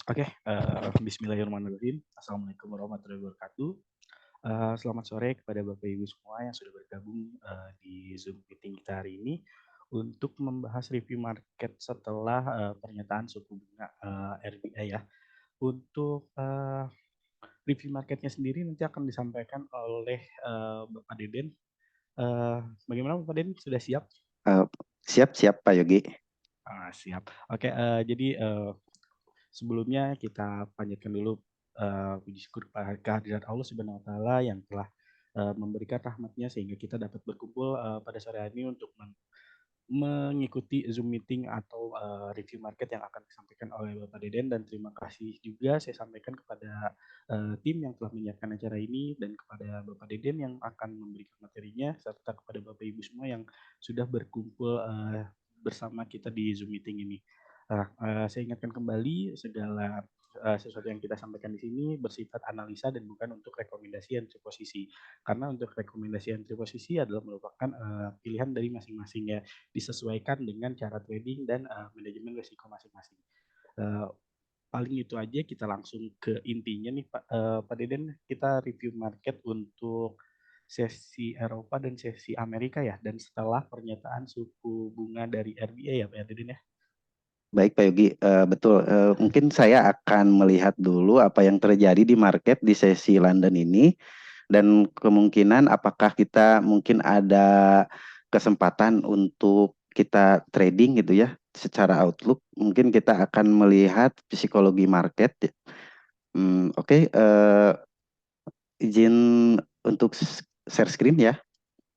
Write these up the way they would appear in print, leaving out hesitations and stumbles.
Oke, bismillahirrahmanirrahim. Assalamualaikum warahmatullahi wabarakatuh. Selamat sore kepada Bapak Ibu semua yang sudah bergabung di Zoom meeting kita hari ini untuk membahas review market setelah pernyataan suku bunga RBI ya. Untuk review marketnya sendiri nanti akan disampaikan oleh Bapak Deden. Bagaimana Bapak Deden, sudah siap? Eh, siap Pak Yogi. Siap. Oke, jadi sebelumnya kita panjatkan dulu puji syukur kehadirat Allah Subhanahu wa taala yang telah memberikan rahmatnya sehingga kita dapat berkumpul pada sore hari ini untuk mengikuti Zoom meeting atau review market yang akan disampaikan oleh Bapak Deden, dan terima kasih juga saya sampaikan kepada tim yang telah menyiapkan acara ini dan kepada Bapak Deden yang akan memberikan materinya serta kepada Bapak Ibu semua yang sudah berkumpul bersama kita di Zoom meeting ini. Saya ingatkan kembali segala sesuatu yang kita sampaikan di sini bersifat analisa dan bukan untuk rekomendasi entry posisi. Karena untuk rekomendasi entry posisi adalah merupakan pilihan dari masing-masing ya, disesuaikan dengan cara trading dan manajemen risiko masing-masing. Uh, Paling itu aja, kita langsung ke intinya nih Pak Deden, kita review market untuk sesi Eropa dan sesi Amerika ya, dan setelah pernyataan suku bunga dari RBA ya Pak Deden ya. Baik Pak Yogi. Betul. Mungkin saya akan melihat dulu apa yang terjadi di market di sesi London ini dan kemungkinan apakah kita mungkin ada kesempatan untuk kita trading gitu ya. Secara outlook mungkin kita akan melihat psikologi market. Oke. Izin untuk share screen ya.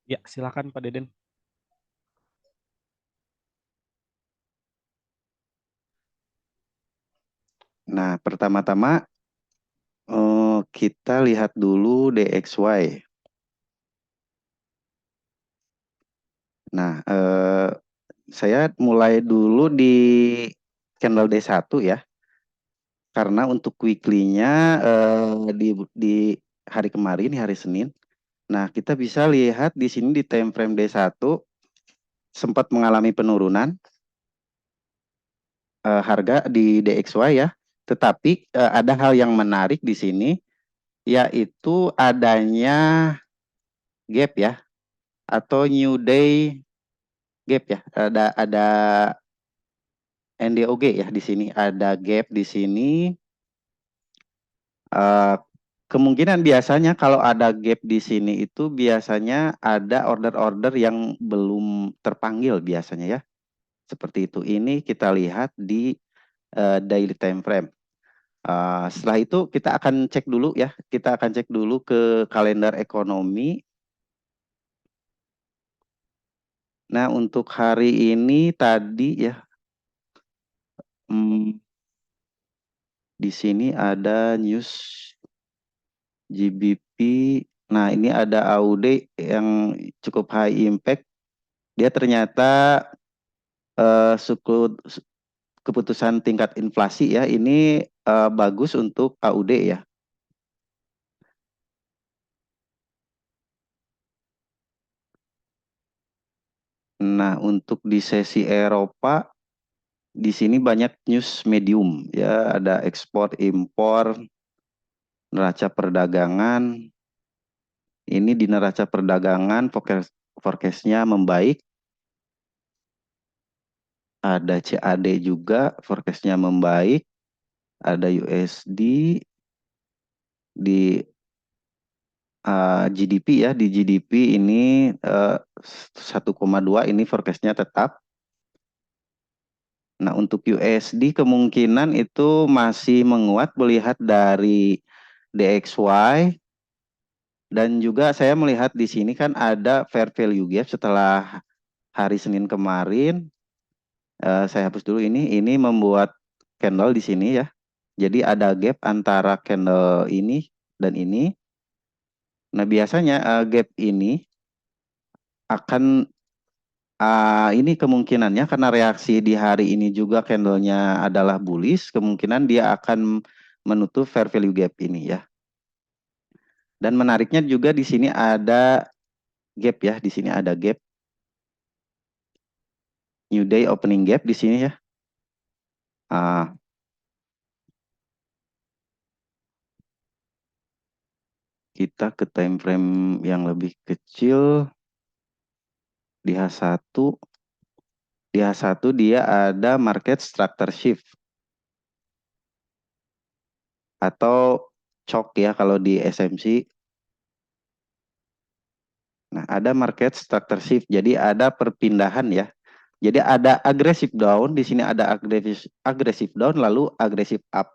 Ya, silakan Pak Deden. Nah, pertama-tama kita lihat dulu DXY. Nah, saya mulai dulu di candle D1 ya. Karena untuk weekly-nya di hari kemarin, hari Senin. Nah, kita bisa lihat di sini di time frame D1 sempat mengalami penurunan harga di DXY ya. Tetapi ada hal yang menarik di sini, yaitu adanya gap ya, atau new day gap ya. Ada NDOG ya di sini, ada gap di sini. Uh, Kemungkinan biasanya kalau ada gap di sini itu biasanya ada order-order yang belum terpanggil biasanya ya. Seperti itu. Ini kita lihat di daily time frame. Setelah itu kita akan cek dulu ya. Kita akan cek dulu ke kalender ekonomi. Nah, untuk hari ini tadi ya, di sini ada news GBP. Nah, ini ada AUD yang cukup high impact. Dia ternyata suku keputusan tingkat inflasi ya, ini bagus untuk AUD ya. Nah, untuk di sesi Eropa, di sini banyak news medium ya, ada ekspor impor, neraca perdagangan. Ini di neraca perdagangan forecast-nya membaik. Ada CAD juga forecast-nya membaik. Ada USD di GDP ya, di GDP ini 1,2 ini forecast-nya tetap. Nah, untuk USD kemungkinan itu masih menguat melihat dari DXY, dan juga saya melihat di sini kan ada fair value gap setelah hari Senin kemarin. Saya hapus dulu ini membuat candle di sini ya. Jadi ada gap antara candle ini dan ini. Nah, biasanya gap ini akan ini kemungkinannya karena reaksi di hari ini juga candlenya adalah bullish, kemungkinan dia akan menutup fair value gap ini ya. Dan menariknya juga di sini ada gap ya, di sini ada gap new day opening gap di sini ya. Kita ke time frame yang lebih kecil di H1. Di H1 dia ada market structure shift atau CHOK ya kalau di SMC. Nah, ada market structure shift. Jadi ada perpindahan ya. Jadi ada agresif down, di sini ada agresif down lalu agresif up.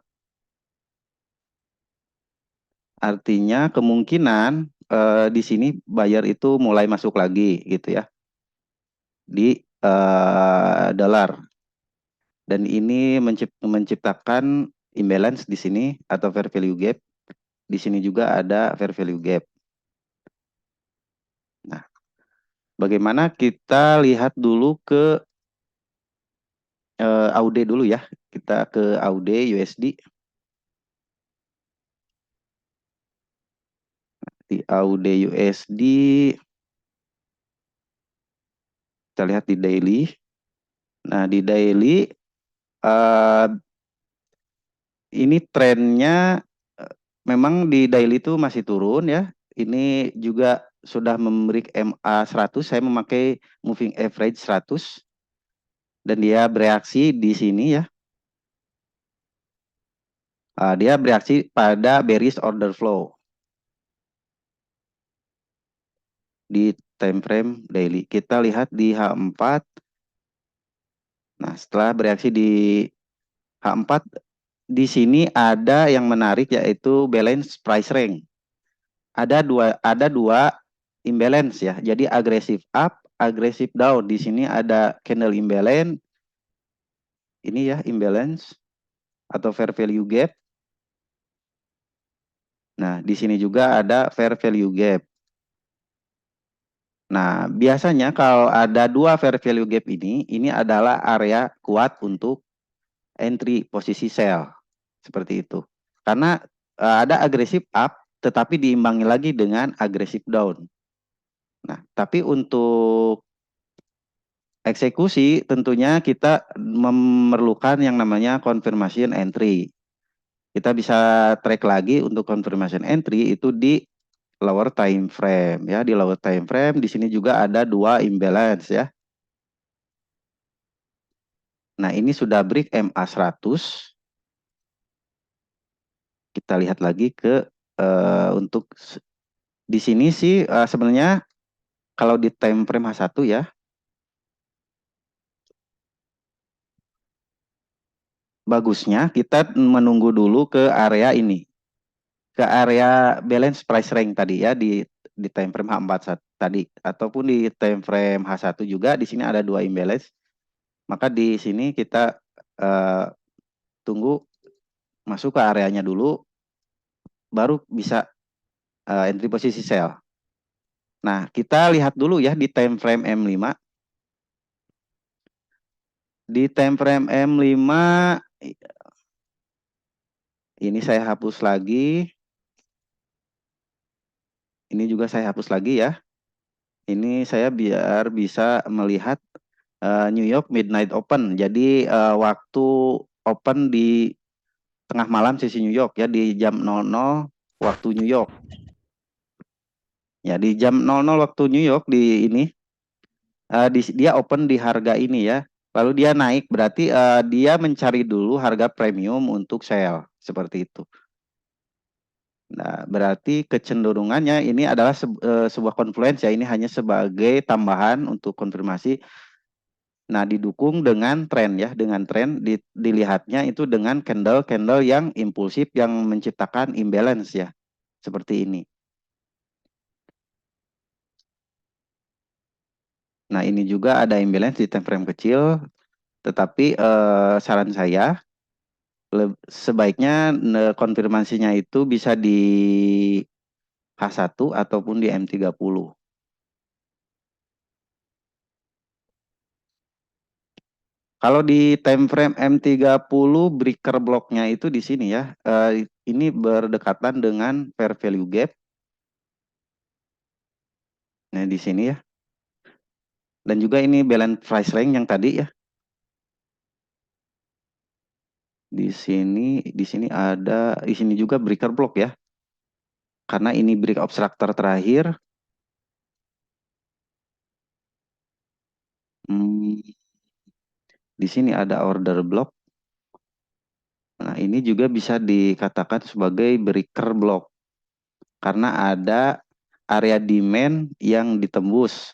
Artinya kemungkinan di sini buyer itu mulai masuk lagi gitu ya di dolar. Dan ini menciptakan imbalance di sini atau fair value gap. Di sini juga ada fair value gap. Nah, bagaimana kita lihat dulu ke AUD dulu ya. Kita ke AUD USD. Di AUD USD kita lihat di daily. Nah, di daily ini trennya memang di daily itu masih turun ya. Ini juga sudah memberi MA 100, saya memakai moving average 100 dan dia bereaksi di sini ya. Dia bereaksi pada bearish order flow di time frame daily. Kita lihat di H4. Nah, setelah bereaksi di H4, di sini ada yang menarik yaitu balance price range. Ada dua imbalance ya. Jadi agresif up, agresif down. Di sini ada candle imbalance. Ini ya imbalance atau fair value gap. Nah, di sini juga ada fair value gap. Nah, biasanya kalau ada dua fair value gap ini adalah area kuat untuk entry posisi sell. Seperti itu. Karena ada agresif up, tetapi diimbangi lagi dengan agresif down. Nah, tapi untuk eksekusi tentunya kita memerlukan yang namanya confirmation entry. Kita bisa track lagi untuk confirmation entry itu di lower time frame ya. Di lower time frame di sini juga ada dua imbalance ya. Nah, ini sudah break MA 100. Kita lihat lagi ke untuk di sini sih sebenarnya kalau di time frame H1 ya, bagusnya kita menunggu dulu ke area ini. Ke area balance price range tadi ya di time frame H4 tadi ataupun di time frame H1 juga di sini ada dua imbalance. Maka di sini kita tunggu masuk ke areanya dulu baru bisa entry posisi sell. Nah, kita lihat dulu ya di time frame M5. Di time frame M5 ini saya hapus lagi. Ini juga saya hapus lagi ya. Ini saya biar bisa melihat New York Midnight Open. Jadi waktu open di tengah malam sesi New York ya di jam 00 waktu New York. Ya di jam 00 waktu New York di ini dia open di harga ini ya. Lalu dia naik berarti dia mencari dulu harga premium untuk sell seperti itu. Nah, berarti kecenderungannya ini adalah sebuah confluence ya. Ini hanya sebagai tambahan untuk konfirmasi. Nah, didukung dengan tren ya, dengan tren dilihatnya itu dengan candle-candle yang impulsif yang menciptakan imbalance ya. Seperti ini. Nah, ini juga ada imbalance di time frame kecil, tetapi saran saya sebaiknya konfirmasinya itu bisa di H1 ataupun di M30. Kalau di time frame M30 breaker blocknya itu di sini ya. Ini berdekatan dengan fair value gap. Nah, di sini ya. Dan juga ini balance price range yang tadi ya. Di sini ada di sini juga breaker block ya. karena ini break obstructor terakhir. Di sini ada order block. Nah, ini juga bisa dikatakan sebagai breaker block karena ada area demand yang ditembus.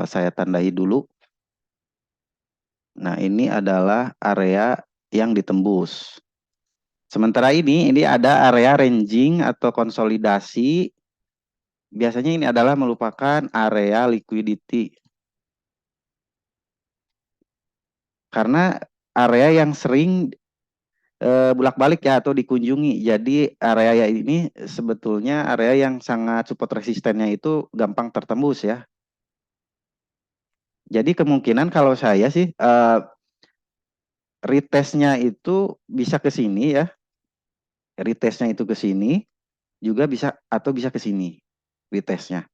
Saya tandai dulu. Nah, ini adalah area yang ditembus. Sementara ini ada area ranging atau konsolidasi. Biasanya ini adalah merupakan area liquidity. Karena area yang sering bolak-balik ya atau dikunjungi. Jadi area ini sebetulnya area yang sangat support resistennya itu gampang tertembus ya. Jadi kemungkinan kalau saya sih retestnya itu bisa ke sini ya. Retestnya itu ke sini juga bisa atau bisa ke sini retestnya.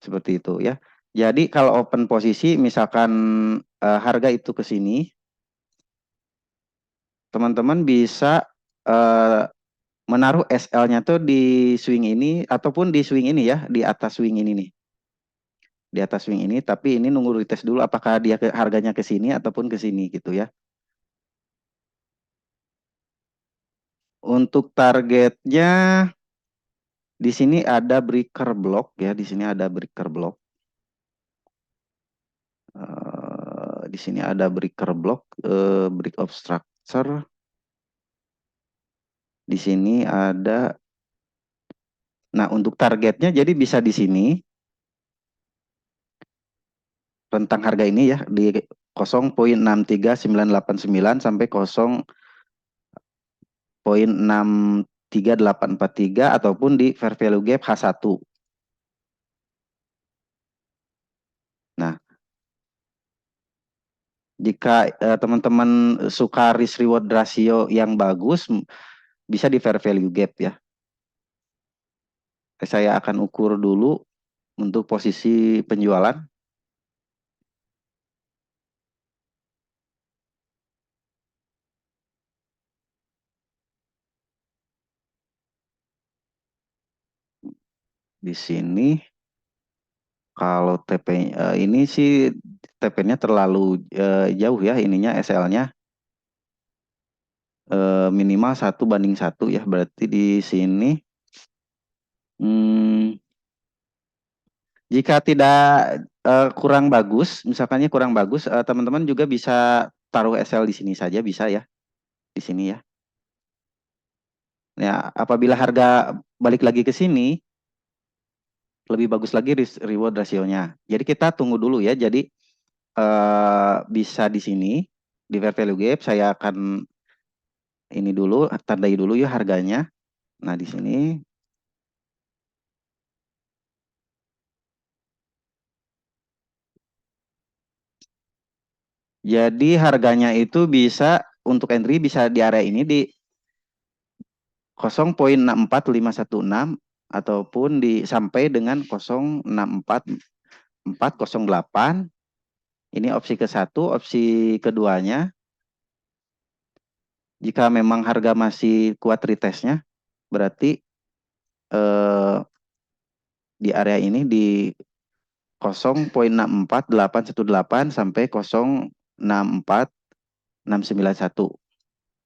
Seperti itu ya. Jadi kalau open posisi misalkan harga itu ke sini, teman-teman bisa menaruh SL-nya tuh di swing ini ataupun di swing ini ya, di atas swing ini nih. Di atas swing ini, tapi ini nunggu retest dulu apakah dia harganya ke sini ataupun ke sini gitu ya. Untuk targetnya di sini ada breaker block ya, di sini ada breaker block. Di sini ada breaker block, break of structure. Di sini ada. Nah, untuk targetnya jadi bisa di sini rentang harga ini ya di 0,63989 sampai 0,63843 ataupun di fair value gap H1. Nah, jika teman-teman suka risk reward ratio yang bagus, bisa di fair value gap ya. Saya akan ukur dulu untuk posisi penjualan. Di sini kalau TP ini sih TP-nya terlalu jauh ya ininya SL-nya. Minimal 1:1 ya, berarti di sini jika tidak kurang bagus, misalkannya kurang bagus, teman-teman juga bisa taruh SL di sini saja bisa ya, di sini ya. Ya, apabila harga balik lagi ke sini, lebih bagus lagi risk reward rasionya. Jadi kita tunggu dulu ya. Jadi bisa di sini di fair value gap saya akan ini dulu tandai dulu ya harganya. Nah, di sini jadi harganya itu bisa untuk entry bisa di area ini di 0,64516 ataupun sampai dengan 0,64408. Ini opsi ke-1, opsi keduanya jika memang harga masih kuat retestnya berarti di area ini di 0,64818 sampai 0,64691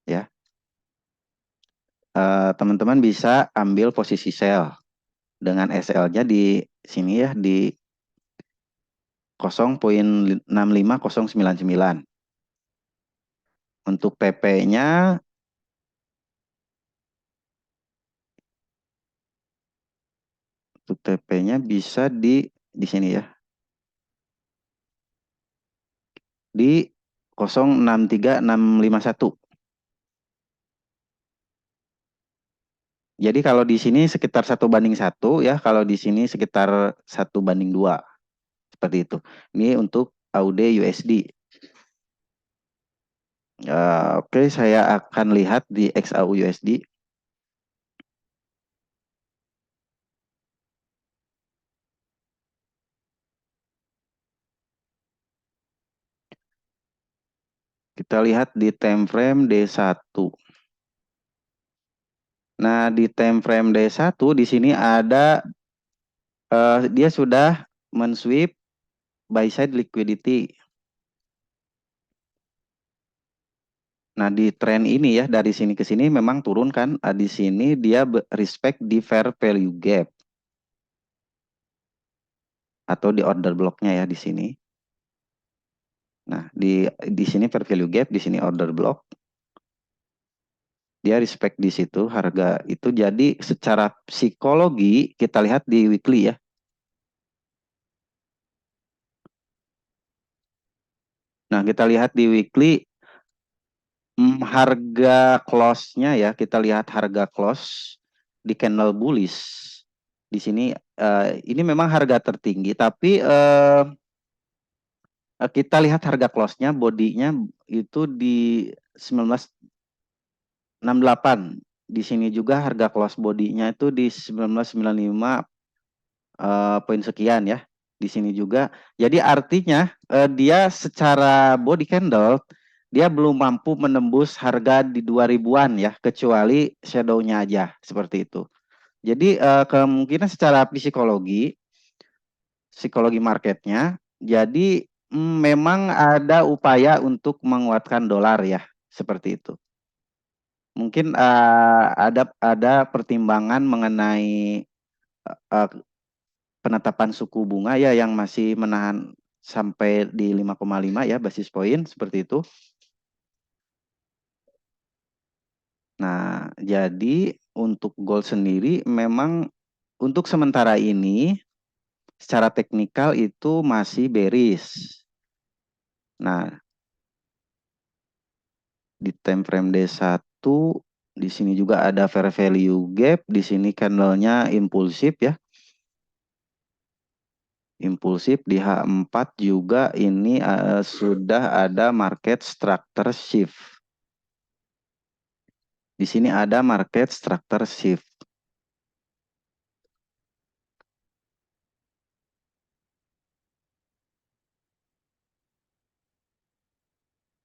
ya. Teman-teman bisa ambil posisi sell dengan SL-nya di sini ya di 0,65099. Untuk TP-nya bisa di sini ya. Di 0,63651. Jadi kalau di sini sekitar 1:1 ya, kalau di sini sekitar 1:2 seperti itu. Ini untuk AUD USD. Oke, saya akan lihat di XAU USD. Kita lihat di time frame D1. Nah, di time frame D1 di sini ada dia sudah men-sweep buy side liquidity. Nah, di tren ini ya dari sini ke sini memang turun kan. Di sini dia respect di fair value gap atau di order blocknya ya di sini. Nah, di sini fair value gap, di sini order block. Dia respect di situ harga itu. Jadi secara psikologi kita lihat di weekly ya. Nah, kita lihat di weekly harga close-nya ya, kita lihat harga close di candle bullish. Di sini ini memang harga tertinggi, tapi kita lihat harga close-nya, bodinya itu di 1968. Di sini juga harga close bodinya itu di 1995 poin sekian ya. Di sini juga. Jadi artinya dia secara body candle dia belum mampu menembus harga di 2000-an ya, kecuali shadow-nya aja seperti itu. Jadi kemungkinan secara psikologi marketnya, jadi memang ada upaya untuk menguatkan dolar ya, seperti itu. Mungkin ada pertimbangan mengenai uh, penetapan suku bunga ya yang masih menahan sampai di 5,5 ya basis poin seperti itu. Nah, jadi untuk gold sendiri memang untuk sementara ini secara teknikal itu masih bearish. Nah, di time frame D1 di sini juga ada fair value gap, di sini candlenya impulsif ya. Impulsif di H4 juga ini sudah ada market structure shift. Di sini ada market structure shift.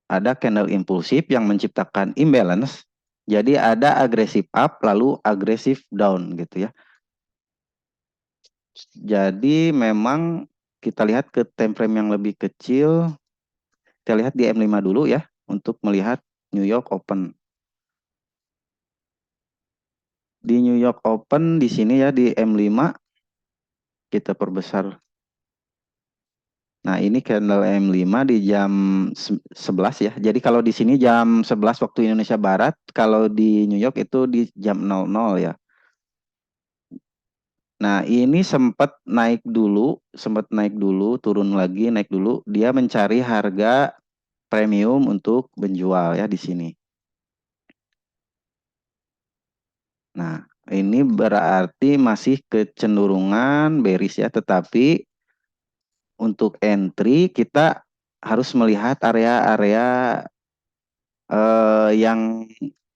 Ada candle impulsif yang menciptakan imbalance. Jadi ada agresif up lalu agresif down gitu ya. Jadi memang kita lihat ke time frame yang lebih kecil. Kita lihat di M5 dulu ya untuk melihat New York Open. Di New York Open di sini ya di M5 kita perbesar. Nah, ini candle M5 di jam 11 ya. Jadi kalau di sini jam 11 waktu Indonesia Barat, kalau di New York itu di jam 00 ya. Nah, ini sempat naik dulu, turun lagi, naik dulu. Dia mencari harga premium untuk menjual ya di sini. Nah, ini berarti masih kecenderungan bearish ya, tetapi untuk entry kita harus melihat area-area yang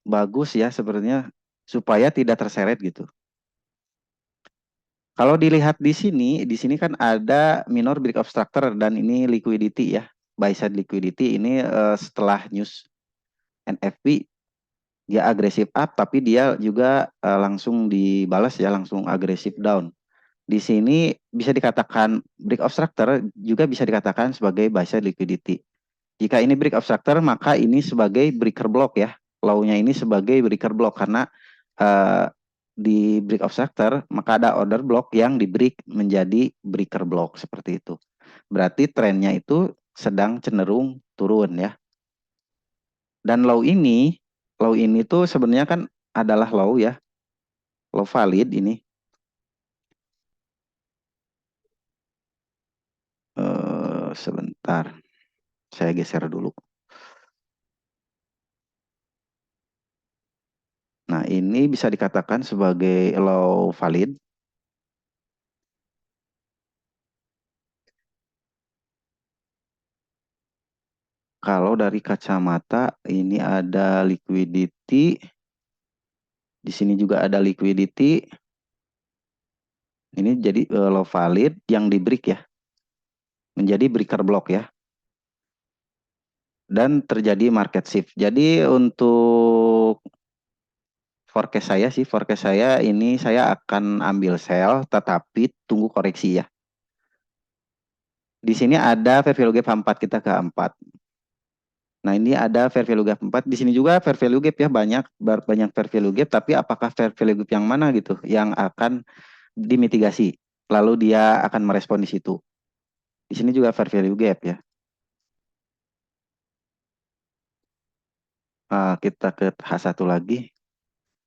bagus ya sebenarnya supaya tidak terseret gitu. Kalau dilihat di sini kan ada minor break of structure dan ini liquidity ya. Buy side liquidity ini setelah news NFP dia agresif up tapi dia juga langsung dibalas ya langsung agresif down. Di sini bisa dikatakan break of structure juga bisa dikatakan sebagai buy side liquidity. Jika ini break of structure maka ini sebagai breaker block ya. Low-nya ini sebagai breaker block karena uh, di break of structure maka ada order block yang di break menjadi breaker block seperti itu. Berarti trennya itu sedang cenderung turun ya. Dan low ini tuh sebenarnya kan adalah low ya, low valid ini. Sebentar, saya geser dulu. Nah, ini bisa dikatakan sebagai low valid. Kalau dari kacamata ini ada liquidity, di sini juga ada liquidity. Ini jadi low valid yang di break ya, menjadi breaker block ya. dan terjadi market shift. Jadi untuk forecast saya ini saya akan ambil sell tetapi tunggu koreksi ya. Di sini ada fair value gap 4 kita ke 4. Nah, ini ada fair value gap 4. Di sini juga fair value gap ya, banyak fair value gap, tapi apakah fair value gap yang mana gitu yang akan dimitigasi? Lalu dia akan merespon di situ. Di sini juga fair value gap ya. Kita ke H1 lagi.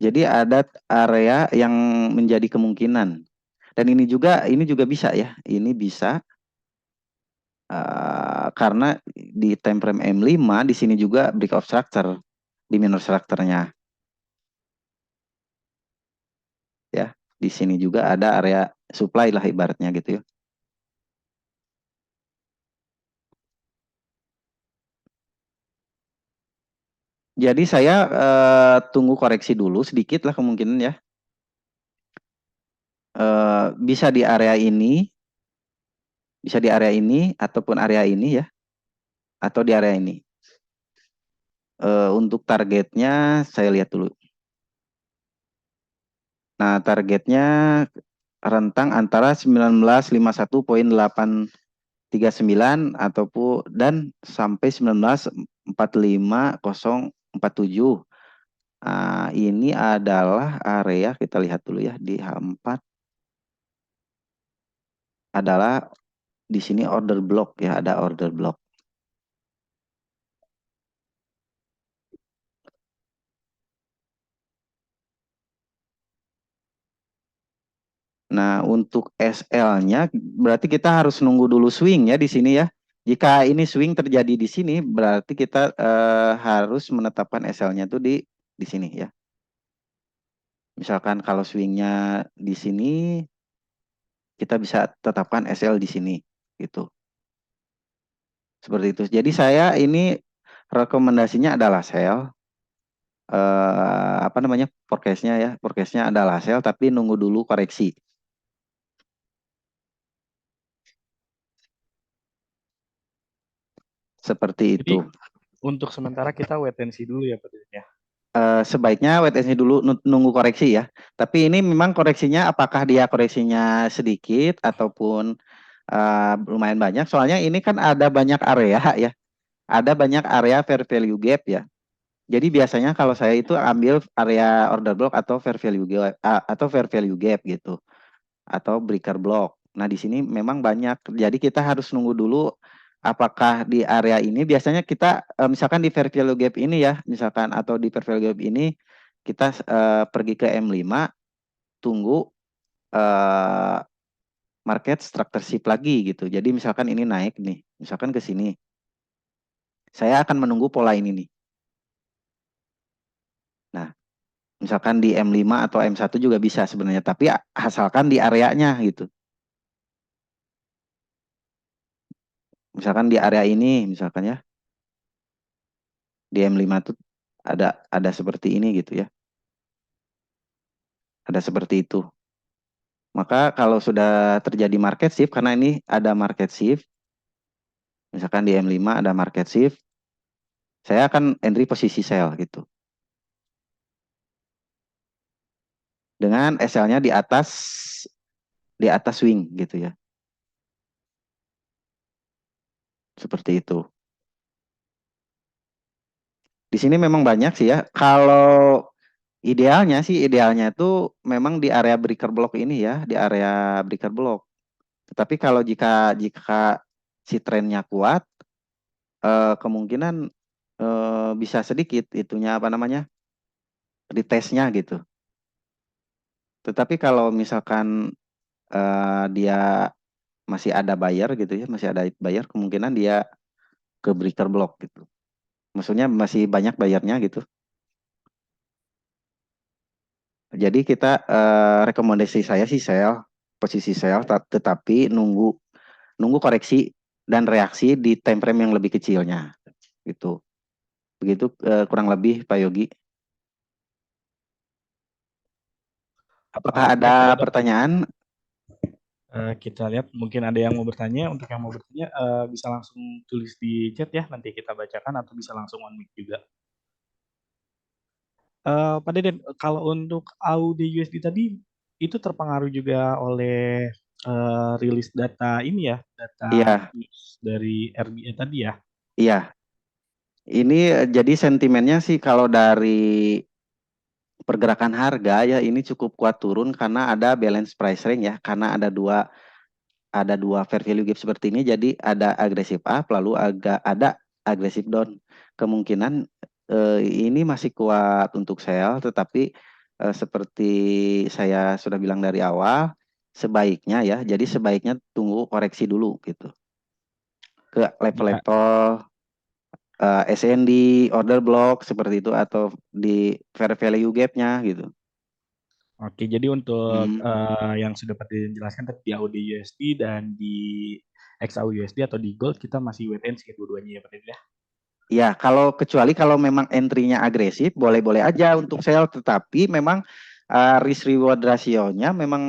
Jadi ada area yang menjadi kemungkinan. Dan ini juga bisa ya. Ini bisa karena di time frame M5 di sini juga breakout structure di minor structure-nya ya. Di sini juga ada area supply lah ibaratnya gitu ya. Jadi saya tunggu koreksi dulu sedikit lah kemungkinan ya. Bisa di area ini, ataupun area ini ya, atau di area ini. Untuk targetnya saya lihat dulu. Nah, targetnya rentang antara 1951,839 ataupun dan sampai 1945,047. Ini adalah area, kita lihat dulu ya di H4 adalah di sini order block ya, ada order block. Nah, untuk SL-nya berarti kita harus nunggu dulu swing ya di sini ya. Jika ini swing terjadi di sini, berarti kita harus menetapkan SL-nya tuh di sini ya. Misalkan kalau swingnya di sini, kita bisa tetapkan SL di sini gitu. Seperti itu. Jadi saya ini rekomendasinya adalah sell. Apa namanya forecastnya ya? Forecastnya adalah sell, tapi nunggu dulu koreksi. Seperti Jadi itu. untuk sementara kita wait and see dulu ya Pak Deden ya. Sebaiknya wait and see dulu nunggu koreksi ya. Tapi ini memang koreksinya apakah dia koreksinya sedikit ataupun lumayan banyak. Soalnya ini kan ada banyak area ya. Ada banyak area fair value gap ya. Jadi biasanya kalau saya itu ambil area order block atau fair value gap gitu atau breaker block. Nah, di sini memang banyak. Jadi kita harus nunggu dulu apakah di area ini biasanya kita misalkan di fair value gap ini ya, misalkan atau di fair value gap ini kita pergi ke M5 tunggu market structure shift lagi gitu. Jadi misalkan ini naik nih, misalkan ke sini. Saya akan menunggu pola ini nih. Nah, misalkan di M5 atau M1 juga bisa sebenarnya, tapi asalkan di areanya gitu. Misalkan di area ini misalkan ya. Di M5 tuh ada seperti ini gitu ya. Ada seperti itu. Maka kalau sudah terjadi market shift, karena ini ada market shift, misalkan di M5 ada market shift, saya akan entry posisi sell gitu. Dengan SL-nya di atas swing gitu ya. Seperti itu. Di sini memang banyak sih ya. Kalau idealnya itu memang di area breaker block ini ya, di area breaker block. Tetapi kalau jika si trennya kuat, kemungkinan bisa sedikit itunya apa namanya retestnya gitu. Tetapi kalau misalkan dia masih ada buyer gitu ya, masih ada buyer, kemungkinan dia ke breaker block gitu. Maksudnya masih banyak bayarnya gitu. Jadi kita rekomendasi saya sih sell, posisi sell, tetapi nunggu koreksi dan reaksi di time frame yang lebih kecilnya gitu. Begitu kurang lebih Pak Yogi. Apakah Oke ada Pak Deden. pertanyaan? Kita lihat mungkin ada yang mau bertanya. Untuk yang mau bertanya bisa langsung tulis di chat ya, nanti kita bacakan atau bisa langsung on mic juga. Pak Deden, kalau untuk Audi USD tadi itu terpengaruh juga oleh rilis data ini ya, data Iya, news dari RBA tadi ya. iya. Ini jadi sentimennya sih kalau dari pergerakan harga ya ini cukup kuat turun karena ada balance price range ya, karena ada dua fair value gap seperti ini, jadi ada agresif up lalu agak ada agresif down. Kemungkinan ini masih kuat untuk sell, tetapi seperti saya sudah bilang dari awal, sebaiknya ya, jadi sebaiknya tunggu koreksi dulu gitu ke Ya, level-level SND, order block seperti itu atau di fair value gap-nya gitu. oke. Jadi untuk Hmm. yang sudah Pak Deden jelaskan tadi di Audi USD dan di XAU USD atau di Gold kita masih wait and see dua-duanya ya Pak Deden ya. Ya, kalau kecuali kalau memang entry-nya agresif, boleh-boleh aja untuk sell, tetapi memang risk reward rasionya memang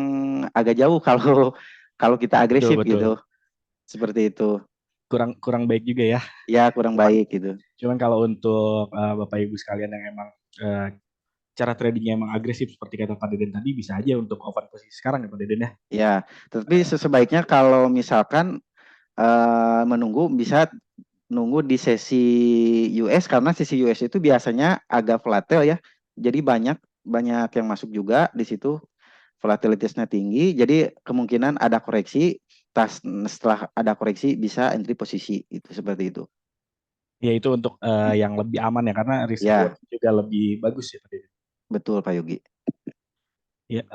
agak jauh kalau kalau kita Betul agresif betul. gitu. Seperti itu. Kurang kurang baik juga ya. Ya, kurang Cuman baik gitu. cuman kalau untuk Bapak Ibu sekalian yang emang eh, cara tradingnya emang agresif seperti kata Pak Deden tadi bisa aja untuk open posisi sekarang ya Pak Deden ya. Ya, tapi sebaiknya kalau misalkan menunggu bisa nunggu di sesi US karena sesi US itu biasanya agak volatile ya. Jadi banyak banyak yang masuk juga di situ, volatilitasnya tinggi. Jadi kemungkinan ada koreksi. Setelah ada koreksi bisa entry posisi itu seperti itu. Ya itu untuk yang lebih aman ya karena risk reward Ya, juga lebih bagus ya Pak Deden. betul Pak Yogi. Ya,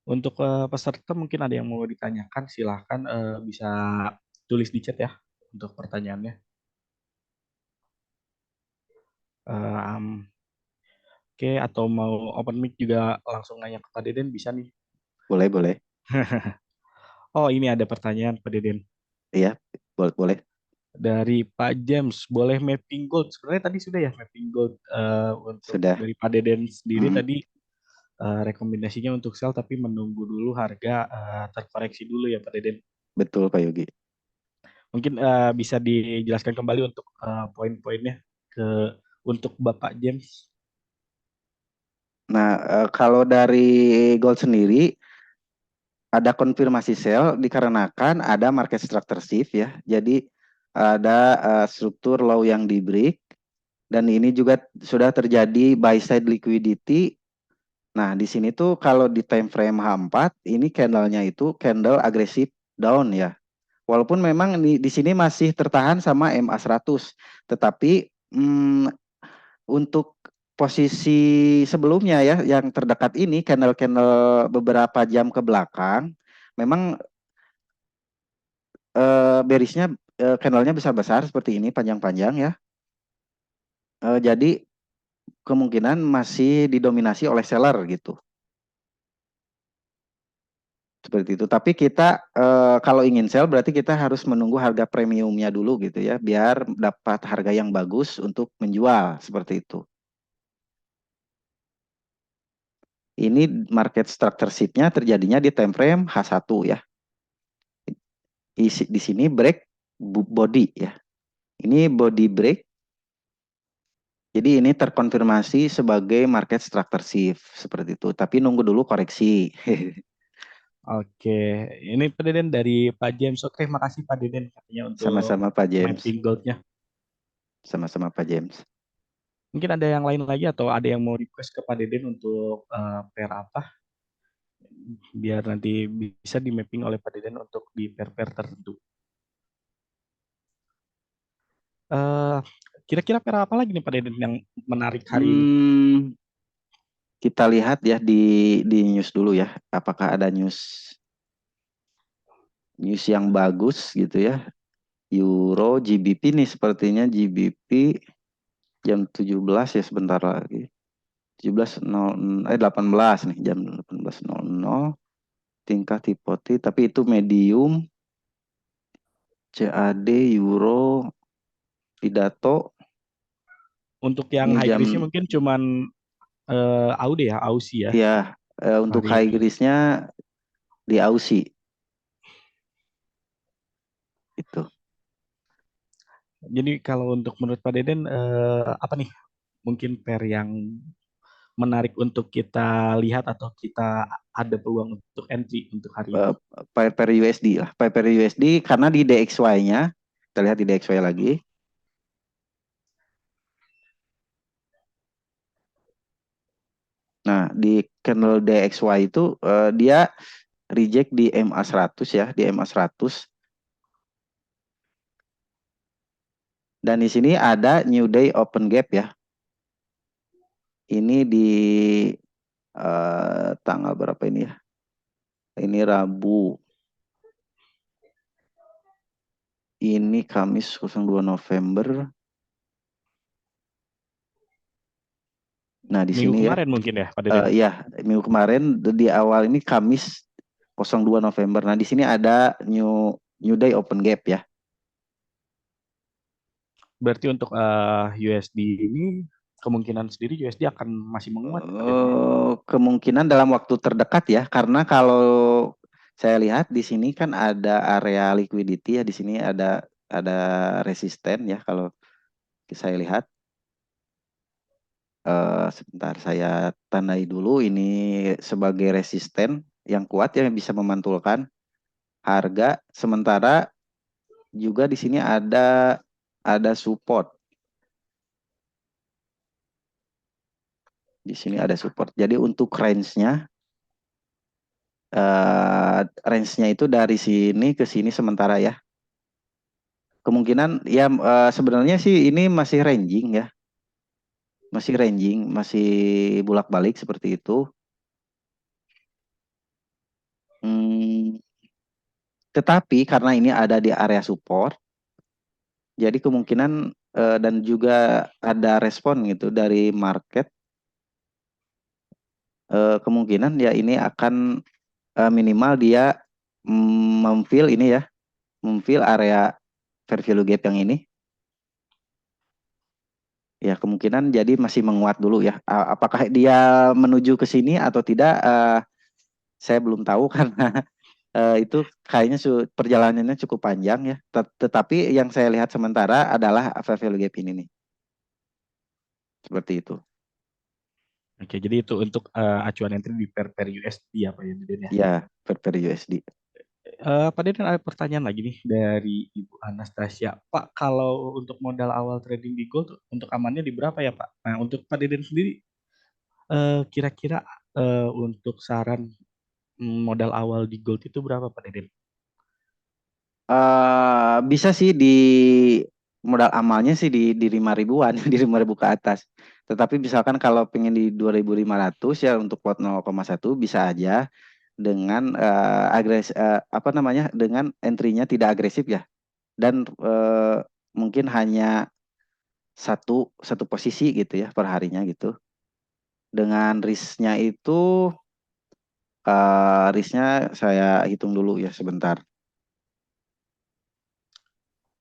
untuk peserta mungkin ada yang mau ditanyakan silahkan bisa tulis di chat ya untuk pertanyaannya. Oke, atau mau open mic juga langsung nanya ke Pak Deden bisa nih. Boleh, boleh. Oh ini ada pertanyaan Pak Deden. Iya, boleh, boleh. Dari Pak James, boleh mapping gold. Sebenarnya tadi sudah ya mapping gold untuk Sudah. dari Pak Deden sendiri Mm, tadi rekomendasinya untuk sell tapi menunggu dulu harga terkoreksi dulu ya Pak Deden. betul Pak Yogi. Mungkin bisa dijelaskan kembali untuk poin-poinnya ke untuk Bapak James. Nah, kalau dari gold sendiri ada konfirmasi sell dikarenakan ada market structure shift ya. Jadi ada struktur low yang di break dan ini juga sudah terjadi buy side liquidity. Nah, di sini tuh kalau di time frame H4 ini candlenya itu candle agresif down ya. Walaupun memang di sini masih tertahan sama MA100, tetapi untuk posisi sebelumnya ya yang terdekat ini candle-candle beberapa jam ke belakang memang bearish-nya candlenya besar-besar seperti ini panjang-panjang ya. Jadi kemungkinan masih didominasi oleh seller gitu. Seperti itu. Tapi kita kalau ingin sell berarti kita harus menunggu harga premiumnya dulu gitu ya, biar dapat harga yang bagus untuk menjual seperti itu. Ini market structure shift-nya terjadinya di time frame H1 ya. Di sini break body ya. Ini body break. Jadi ini terkonfirmasi sebagai market structure shift seperti itu. Tapi nunggu dulu koreksi. Oke, ini Pak Deden dari Pak James. Oke, makasih Pak Deden katanya untuk Sama-sama Pak James. mapping goldnya. Sama-sama Pak James. Mungkin ada yang lain lagi atau ada yang mau request ke Pak Deden untuk pair apa? Biar nanti bisa di mapping oleh Pak Deden untuk di pair-pair tertentu. Eh, Kira-kira pair apa lagi nih Pak Deden yang menarik hari ini? Hmm, kita lihat ya di news dulu ya. Apakah ada news yang bagus gitu ya. Euro GBP nih sepertinya GBP jam 17 ya sebentar lagi. 18 nih jam 18.00 tingkat hipoti tapi itu medium CAD euro pidato Untuk yang ini high jam risknya mungkin cuman AUD ya, AUSI ya ya untuk hari high ini. risknya di Aussie itu. Jadi kalau untuk menurut Pak Deden, apa nih mungkin pair yang menarik untuk kita lihat atau kita ada peluang untuk entry untuk hari ini? Eh, pair USD lah, pair USD karena di DXY-nya, kita lihat di DXY lagi. Nah, di candle DXY itu dia reject di MA100 ya, di MA100. Dan di sini ada new day open gap ya. Ini di tanggal berapa ini ya? Ini Rabu. Ini Kamis 02 November. Nah, di Minggu sini ya. kemarin mungkin ya Pak Deden? Ya, minggu kemarin di awal ini Kamis 02 November. Nah, di sini ada new day open gap ya. Berarti untuk USD ini kemungkinan sendiri USD akan masih menguat ya Pak Deden ya? Kemungkinan dalam waktu terdekat ya, karena kalau saya lihat di sini kan ada area liquidity ya, di sini ada resisten ya kalau saya lihat. Sebentar saya tandai dulu ini sebagai resisten yang kuat yang bisa memantulkan harga. Sementara juga di sini ada support. Di sini ada support. Jadi untuk range-nya itu dari sini ke sini sementara ya. Kemungkinan ya sebenarnya sih ini masih ranging ya. Masih ranging, masih bolak-balik seperti itu. Hmm, tetapi karena ini ada di area support, jadi kemungkinan dan juga ada respon gitu dari market, kemungkinan ya ini akan minimal dia memfill ini ya, memfill area fair value gap yang ini. Ya kemungkinan jadi masih menguat dulu ya. Apakah dia menuju ke sini atau tidak? Saya belum tahu karena itu kayaknya perjalanannya cukup panjang ya. Tetapi yang saya lihat sementara adalah fair value gap ini nih. Seperti itu. Oke, jadi itu untuk acuan entry di pair USD ya Pak Deden ya? Ya, fair USD. Pak Deden ada pertanyaan lagi nih dari Ibu Anastasia. Pak, kalau untuk modal awal trading di gold untuk amannya di berapa ya Pak? Nah, untuk Pak Deden sendiri kira-kira untuk saran modal awal di gold itu berapa Pak Deden? Bisa sih di modal amalnya sih di 5 ribuan, di 5 ribu ke atas. Tetapi misalkan kalau pengen di 2.500 ya untuk lot 0,1 bisa aja dengan apa namanya dengan entry-nya tidak agresif ya dan mungkin hanya satu posisi gitu ya per harinya gitu. Dengan risknya itu risknya saya hitung dulu ya sebentar.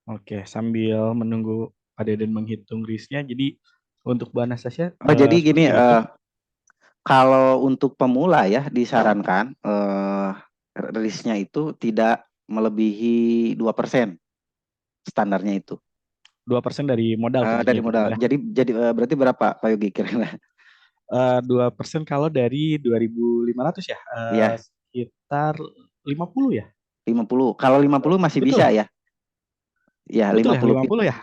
Oke, sambil menunggu Pak Deden menghitung risknya, jadi untuk Bu Anastasia Oh jadi gini, seperti itu. kalau untuk pemula ya disarankan risknya itu tidak melebihi 2% standarnya itu. 2% dari modal tentunya Dari ya Pak modal. Deden ya. Jadi berarti berapa Pak Yogi kira-kira? 2% kalau dari 2.500 ya, Iya, sekitar 50 ya? 50. Kalau 50 masih bisa Betul, ya. Iya, betul lima ya puluh 50 ya?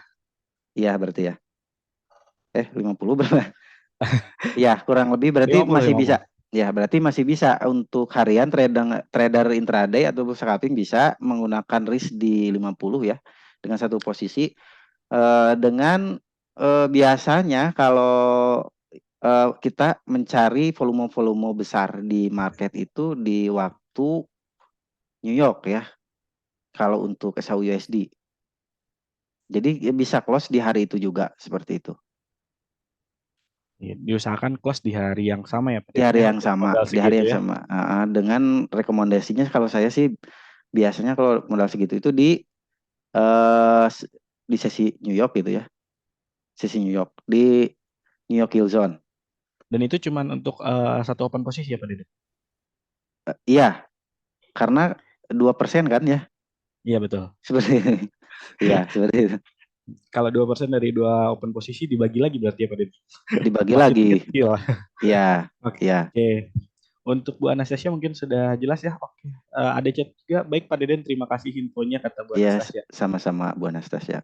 Iya berarti ya. 50 berapa? Ya, kurang lebih berarti 50, masih bisa. 50. Ya, berarti masih bisa untuk harian trader trader intraday atau bursa caping bisa menggunakan risk di 50 ya dengan satu posisi. Dengan biasanya kalau kita mencari volume-volume besar di market itu di waktu New York ya, kalau untuk SAUUSD. Jadi bisa close di hari itu juga seperti itu. Iya, diusahakan close di hari yang sama ya Pak Di Deden hari ya yang untuk sama, modal di hari segitu yang ya. sama. Dengan rekomendasinya kalau saya sih biasanya kalau modal segitu itu eh, di sesi New York gitu ya, sesi New York di New York Yield Zone. Dan itu cuman untuk satu open posisi ya Pak Deden. Iya, karena 2% kan ya, Iya betul. seperti iya seperti itu. Kalau 2% dari dua open posisi dibagi lagi berarti ya Pak Deddy. Dibagi Masih lagi, kecil. ya, Oke. ya, Untuk Bu Anastasia mungkin sudah jelas ya. Oke. Ada chat juga. Baik Pak Deden, terima kasih infonya kata Bu ya, Anastasia. sama-sama Bu Anastasia.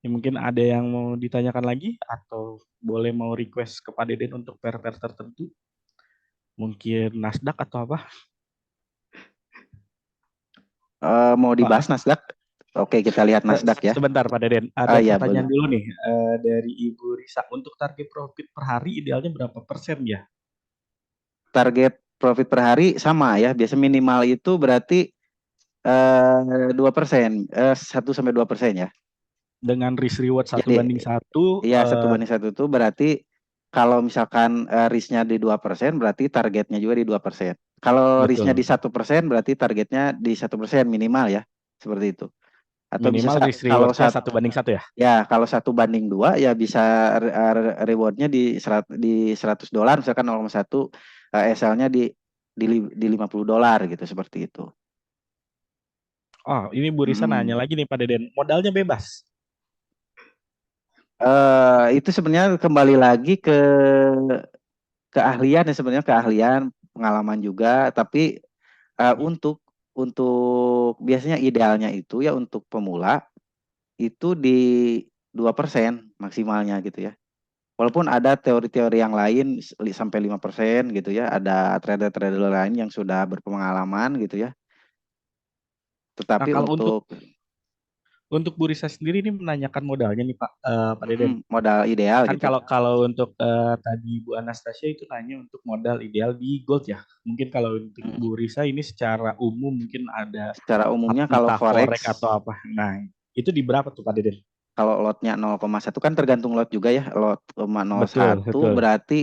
Ya, mungkin ada yang mau ditanyakan lagi atau boleh mau request ke Pak Deden untuk pair-pair tertentu. Mungkin Nasdaq atau apa? Mau dibahas Pak, Nasdaq? Oke, kita lihat Nasdaq ya. sebentar Pak Deden. Ada Ah ya, boleh. pertanyaan dulu nih dari Ibu Risa. Untuk target profit per hari idealnya berapa persen ya? Target profit per hari sama ya. Biasa minimal itu berarti 2%, 1 sampai 2% ya. Dengan risk reward satu Jadi banding satu, iya 1 banding 1 itu berarti kalau misalkan risknya di 2% berarti targetnya juga di 2%. Kalau risknya betul. di 1% berarti targetnya di 1% minimal ya. Seperti itu. Atau bisa Minimal risk kalau rewardnya satu banding satu ya? ya kalau 1 banding 2 ya bisa rewardnya di $100 misalkan 0,1, SL-nya di $50 gitu seperti itu. Oh, ini Bu Risa nanya Mm. lagi nih Pak Deden. Modalnya bebas. Itu sebenarnya kembali lagi ke keahlian ya, sebenarnya keahlian, pengalaman juga, tapi untuk biasanya idealnya itu ya untuk pemula itu di 2% maksimalnya gitu ya. Walaupun ada teori-teori yang lain sampai 5% gitu ya, ada trader-trader lain yang sudah berpengalaman gitu ya. Nah, Tetapi kalau untuk Bu Risa sendiri ini menanyakan modalnya nih Pak Deden. modal ideal Kan gitu. kalau kalau untuk tadi Bu Anastasia itu nanya untuk modal ideal di gold ya. Mungkin kalau untuk Mm, Bu Risa ini secara umum mungkin ada Secara umumnya kalau entah forex, forex atau apa. Nah, itu di berapa tuh Pak Deden? kalau lotnya 0,1 kan tergantung lot juga ya. Lot Betul, 0,1 betul. berarti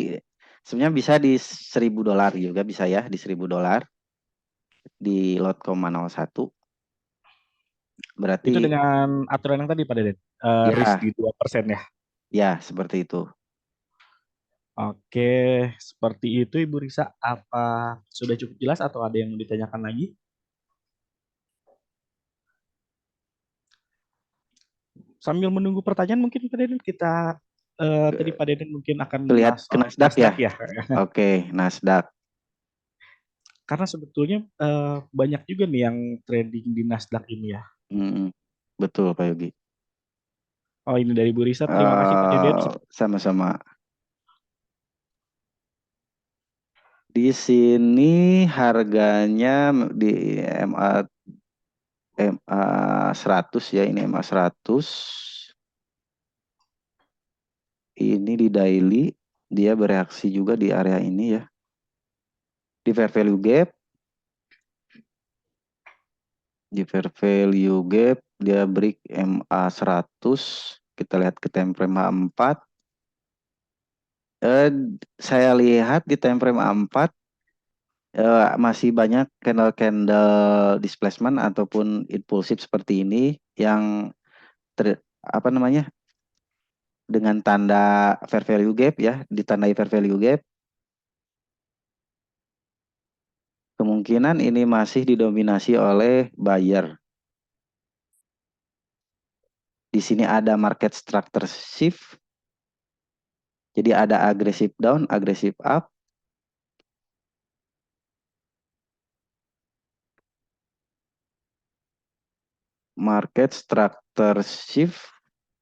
sebenarnya bisa di $1.000 juga bisa ya, di $1.000 di lot 0,01 Itu berarti dengan aturan yang tadi Pak Deden. Risk ya, di 2% ya. ya seperti itu. Oke, seperti itu Ibu Risa. Apa sudah cukup jelas atau ada yang mau ditanyakan lagi? Sambil menunggu pertanyaan mungkin Pak Deden kita tadi Pak Deden mungkin akan Lihat membahas ke soal Nasdaq ya. Nasdaq ya. Oke, Nasdaq. Karena sebetulnya banyak juga nih yang trading di Nasdaq ini ya. Mm, betul Pak Yogi. Oh ini dari Bu Risa, terima kasih Pak Deden. Sama-sama. Di sini harganya di MA 100 ya, ini MA 100. Ini di daily dia bereaksi juga di area ini ya. Di fair value gap, dia break MA 100. Kita lihat ke time frame A4. Eh, saya lihat di time frame A4 masih banyak candle-candle displacement ataupun impulsif seperti ini yang apa namanya, dengan tanda fair value gap ya, ditandai fair value gap. Kemungkinan ini masih didominasi oleh buyer. Di sini ada market structure shift. Jadi ada aggressive down, aggressive up. Market structure shift.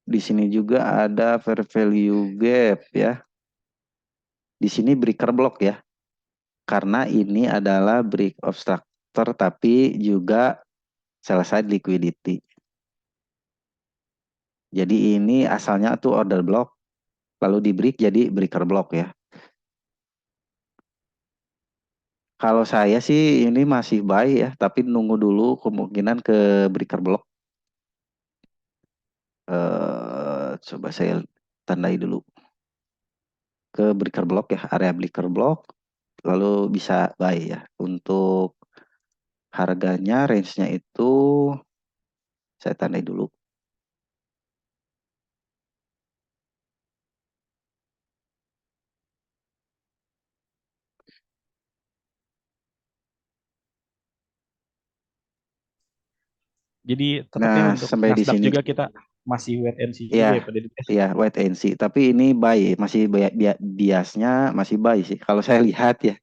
Di sini juga ada fair value gap ya. Di sini breaker block ya. Karena ini adalah break of structure tapi juga sell side liquidity. Jadi ini asalnya tuh order block lalu di break jadi breaker block ya. Kalau saya sih ini masih buy ya, tapi nunggu dulu kemungkinan ke breaker block. Coba saya tandai dulu ke breaker block ya, area breaker block, lalu bisa buy ya. Untuk harganya, range-nya itu saya tandai dulu. Jadi tetap ya Nah, untuk sampai di Nasdaq sini juga kita masih wait and see juga ya ya, Pak Dede. ya wait and see. Tapi ini buy, masih biasnya masih buy sih. Kalau saya lihat ya.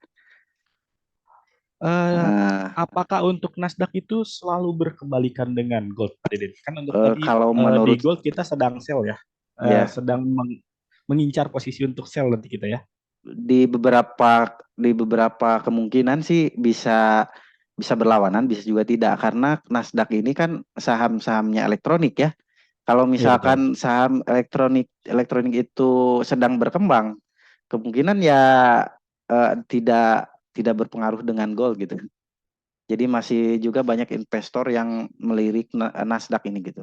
Eh, Nah, apakah untuk Nasdaq itu selalu berkebalikan dengan gold, Pak Deden? Kan untuk tadi kalau di menurut gold kita sedang sell ya, ya sedang mengincar posisi untuk sell nanti kita ya. di beberapa kemungkinan sih bisa bisa berlawanan, bisa juga tidak karena Nasdaq ini kan saham-sahamnya elektronik ya. Kalau Iya betul. misalkan saham elektronik elektronik itu sedang berkembang, kemungkinan ya tidak tidak berpengaruh dengan gold gitu. Jadi masih juga banyak investor yang melirik Nasdaq ini gitu.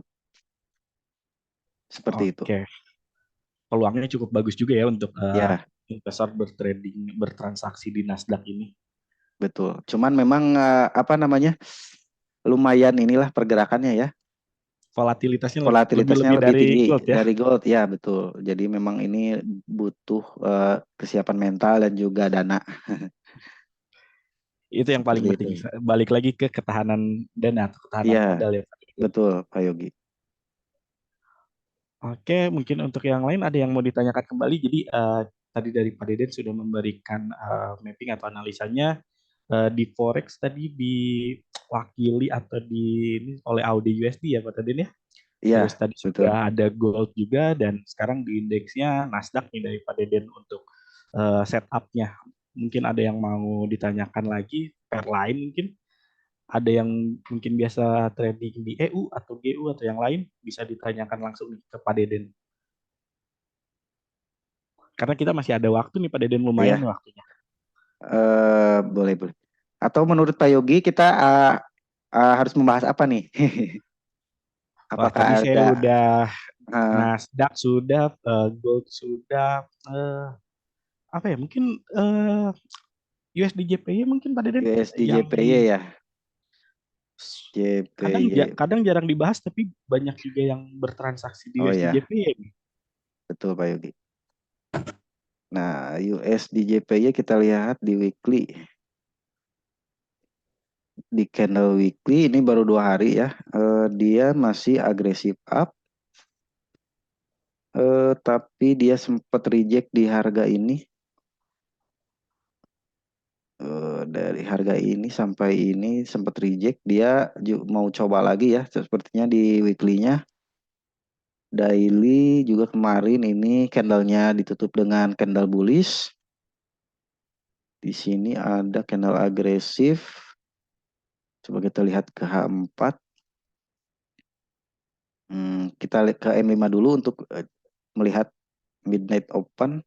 Seperti itu. Oke, peluangnya cukup bagus juga ya untuk Ya, investor bertrading, bertransaksi di Nasdaq ini. betul. Cuman memang apa namanya? Lumayan inilah pergerakannya ya. Volatilitasnya Volatilitasnya lebih lebih dari tinggi gold ya. dari gold ya betul. Jadi memang ini butuh kesiapan mental dan juga dana Itu yang paling seperti itu. penting. Balik lagi ke ketahanan dana atau ketahanan Iya, modal ya, Pak. betul Pak Yogi. Oke, mungkin untuk yang lain ada yang mau ditanyakan kembali. Jadi tadi dari Pak Deden sudah memberikan mapping atau analisanya. Di Forex tadi diwakili atau ini oleh Audi USD ya Pak Deden ya. Terus Iya, tadi betul. sudah ada gold juga dan sekarang di indeksnya Nasdaq nih dari Pak Deden untuk setupnya. Mungkin ada yang mau ditanyakan lagi pair lain mungkin. Ada yang mungkin biasa trading di EU atau GU atau yang lain bisa ditanyakan langsung nih ke Pak Deden. Karena kita masih ada waktu nih Pak Deden, lumayan nih Iya, waktunya. boleh boleh. Atau menurut Pak Yogi kita harus membahas apa nih? Wah, Apakah tadi saya ada udah uh, Nasdaq sudah, gold sudah, apa ya? Mungkin USD JPY mungkin Pak Deden USD yang JPY ya? JPY. kadang jarang dibahas tapi banyak juga yang bertransaksi di Oh USD ya, JPY. betul Pak Yogi. Nah, USD JPY kita lihat di weekly. Di candle weekly ini baru 2 hari ya. Dia masih agresif up. Tapi dia sempat reject di harga ini. Dari harga ini sampai ini sempat reject. Dia mau coba lagi ya. Sepertinya di weekly-nya. Daily juga kemarin ini candlenya ditutup dengan candle bullish. Di sini ada candle agresif. Coba kita lihat ke H4. Kita lihat ke M5 dulu untuk melihat midnight open.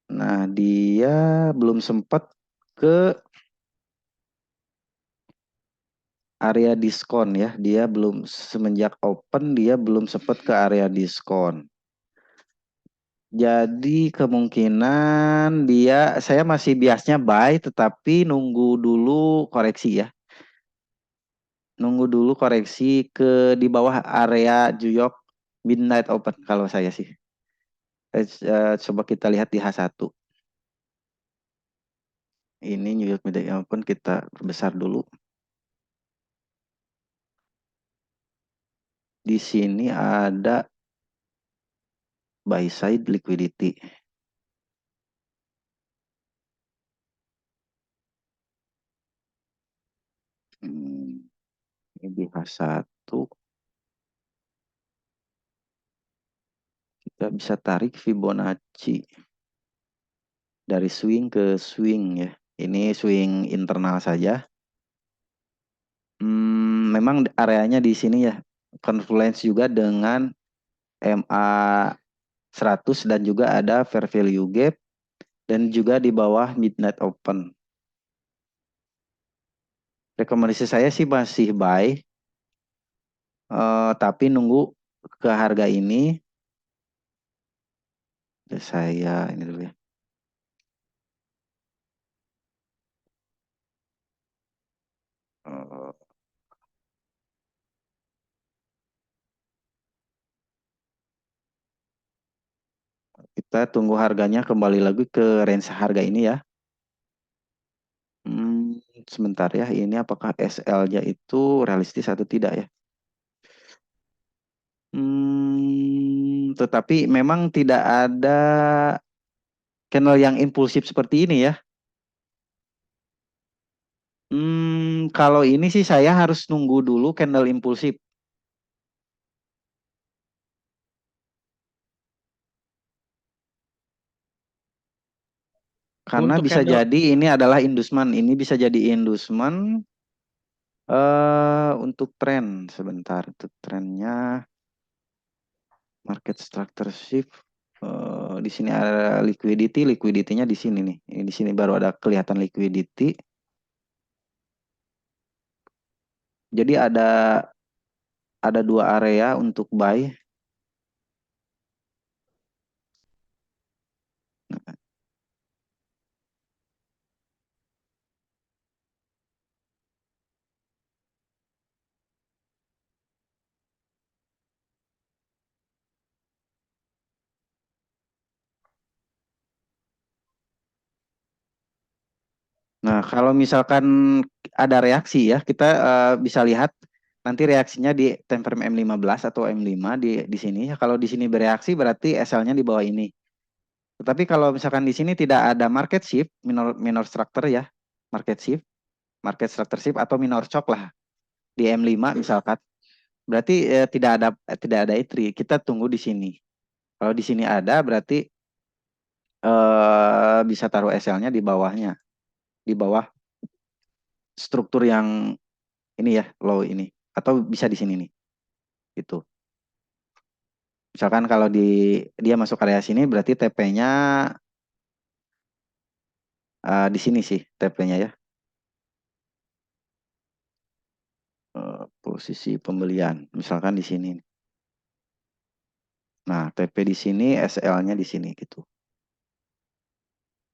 Nah, dia belum sempat ke area diskon ya. Dia belum semenjak open dia belum sempat ke area diskon. Jadi kemungkinan saya masih biasanya buy tetapi nunggu dulu koreksi ya. Nunggu dulu koreksi ke di bawah area Juyok midnight open kalau saya sih. Coba kita lihat di H1. Ini New York Midnight Open kita besar dulu. Di sini ada buy side liquidity. Ini di H1 kita bisa tarik Fibonacci dari swing ke swing ya. Ini swing internal saja. Memang areanya di sini ya confluence juga dengan MA 100 dan juga ada fair value gap dan juga di bawah midnight open. Rekomendasi saya sih masih buy, tapi nunggu ke harga ini. Saya ini dulu ya. Eh, Kita tunggu harganya kembali lagi ke range harga ini ya. Sebentar ya, ini apakah SL-nya itu realistis atau tidak ya? Tetapi memang tidak ada candle yang impulsif seperti ini ya. Kalau ini sih saya harus nunggu dulu candle impulsif. Karena Untuk bisa candle jadi ini adalah inducement. Ini bisa jadi inducement untuk tren. Sebentar, untuk trennya market structure shift. Di sini ada liquidity, liquidity-nya di sini nih. Di sini baru ada kelihatan liquidity. Jadi ada dua area untuk buy. Nah, kalau misalkan ada reaksi ya, kita bisa lihat nanti reaksinya di time frame M15 atau M5 di sini. Kalau di sini bereaksi berarti SL-nya di bawah ini. Tetapi kalau misalkan di sini tidak ada market shift, minor structure ya, market shift, market structure shift atau minor shock lah di M5 misalkan. Berarti tidak ada entry. Kita tunggu di sini. Kalau di sini ada berarti bisa taruh SL-nya di bawahnya, di bawah struktur yang ini ya, low ini, atau bisa di sini nih, itu. Misalkan kalau dia masuk area sini berarti TP-nya di sini sih TP-nya ya. Posisi pembelian misalkan di sini. Nah, TP di sini, SL-nya di sini gitu.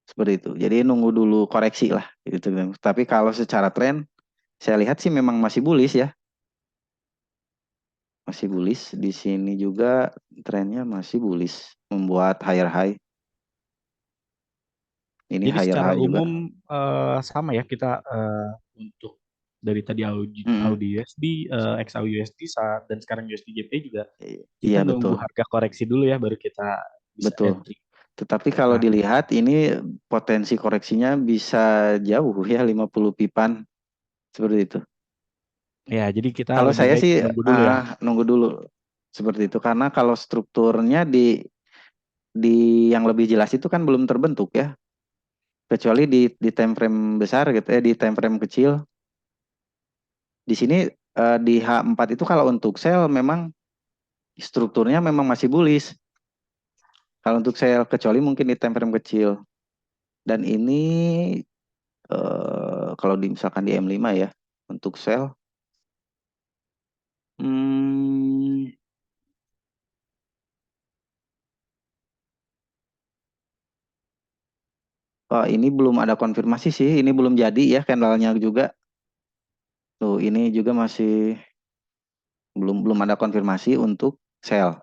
Seperti itu. Jadi nunggu dulu koreksi lah gitu. Tapi kalau secara tren saya lihat sih memang masih bullish ya. Masih bullish. Di sini juga trennya masih bullish. Membuat higher high. Ini Jadi higher secara high juga. umum sama ya kita untuk dari tadi Audi, Mm-mm. Audi USD, XAU USD dan sekarang USD JPY juga kita Iya nunggu betul. harga koreksi dulu ya baru kita bisa Betul. entry. Tetapi kalau Nah, dilihat ini potensi koreksinya bisa jauh ya 50 pipan seperti itu. ya jadi kita Kalau lebih saya baik sih nunggu dulu ya. nunggu dulu seperti itu karena kalau strukturnya di yang lebih jelas itu kan belum terbentuk ya. Kecuali di time frame besar gitu ya, di time frame kecil. Di sini di H4 itu kalau untuk sell memang strukturnya memang masih bullish. Kalau untuk sell kecuali mungkin di time frame kecil. Dan ini kalau misalkan di M5 ya untuk sell hmm, ini belum ada konfirmasi sih, ini belum jadi ya candlenya juga. Tuh, ini juga masih belum belum ada konfirmasi untuk sell.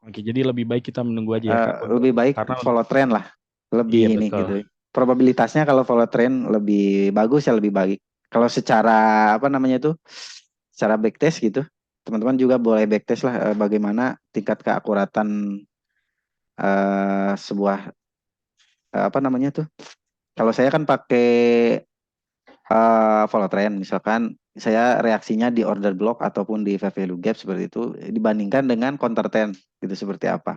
Oke, jadi lebih baik kita menunggu aja ya Kak untuk Lebih baik karena follow trend lah, lebih iya ini betul. gitu. Probabilitasnya kalau follow trend lebih bagus ya lebih baik. Kalau secara apa namanya itu, secara backtest gitu, teman-teman juga boleh backtest lah bagaimana tingkat keakuratan sebuah apa namanya tuh. Kalau saya kan pakai follow trend, misalkan saya reaksinya di order block ataupun di fair value gap seperti itu dibandingkan dengan counter trend gitu seperti apa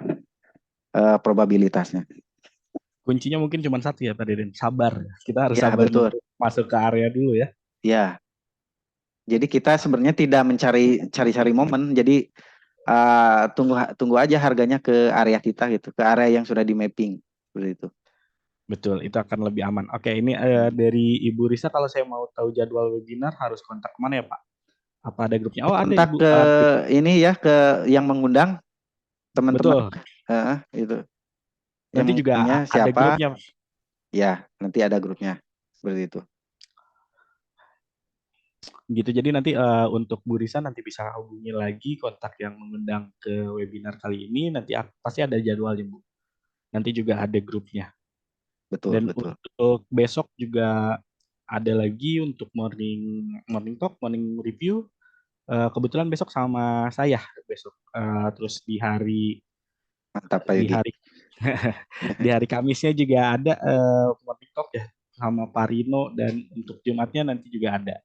probabilitasnya. Kuncinya mungkin cuma satu ya tadi Den, sabar. Kita harus Ya sabar betul. nunggu masuk ke area dulu ya. Ya, jadi kita sebenarnya tidak cari-cari momen. Jadi tunggu tunggu aja harganya ke area kita gitu, ke area yang sudah di mapping seperti itu. Betul, itu akan lebih aman. Oke, ini dari Ibu Risa kalau saya mau tahu jadwal webinar harus kontak kemana ya Pak? Apa ada grupnya? Oh ada Kontak Ibu. ke ini ya ke yang mengundang teman-teman. Betul. Itu yang Nanti juga mengundangnya ada siapa? grupnya. Ya, nanti ada grupnya seperti itu. Gitu. Jadi nanti untuk Bu Risa nanti bisa hubungi lagi kontak yang mengundang ke webinar kali ini. Nanti pasti ada jadwalnya Bu. Nanti juga ada grupnya. betul Dan betul. untuk besok juga ada lagi untuk morning morning talk, morning review. Kebetulan besok sama saya besok. Terus Mantap Pak di Yogi. hari di hari Kamisnya juga ada morning talk ya sama Pak Rino, dan untuk Jumatnya nanti juga ada.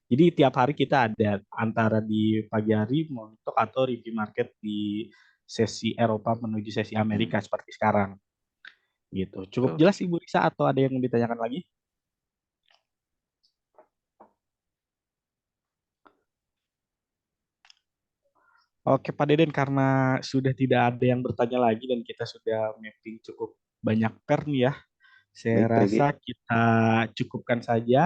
Jadi tiap hari kita ada antara di pagi hari morning talk atau review market di sesi Eropa menuju sesi Hmm, Amerika seperti sekarang gitu. Cukup betul. jelas Ibu Risa atau ada yang ditanyakan lagi? Oke Pak Deden, karena sudah tidak ada yang bertanya lagi dan kita sudah mapping cukup banyak pair nih ya, saya Baik Pak Yogi. rasa kita cukupkan saja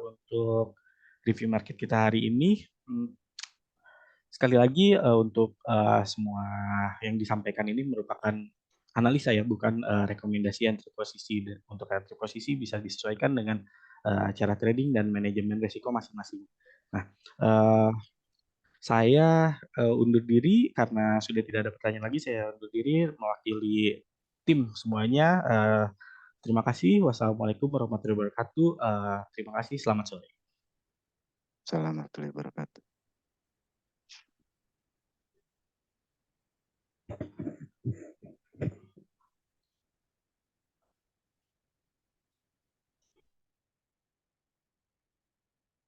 untuk review market kita hari ini. Sekali lagi untuk semua yang disampaikan ini merupakan analisa ya, bukan rekomendasi entry posisi. Dan untuk entry posisi bisa disesuaikan dengan cara trading dan manajemen risiko masing-masing. Nah, eh, saya undur diri karena sudah tidak ada pertanyaan lagi. Saya undur diri mewakili tim semuanya. Terima kasih. Wassalamualaikum warahmatullahi wabarakatuh. Terima kasih. Selamat sore. Assalamualaikum warahmatullahi wabarakatuh.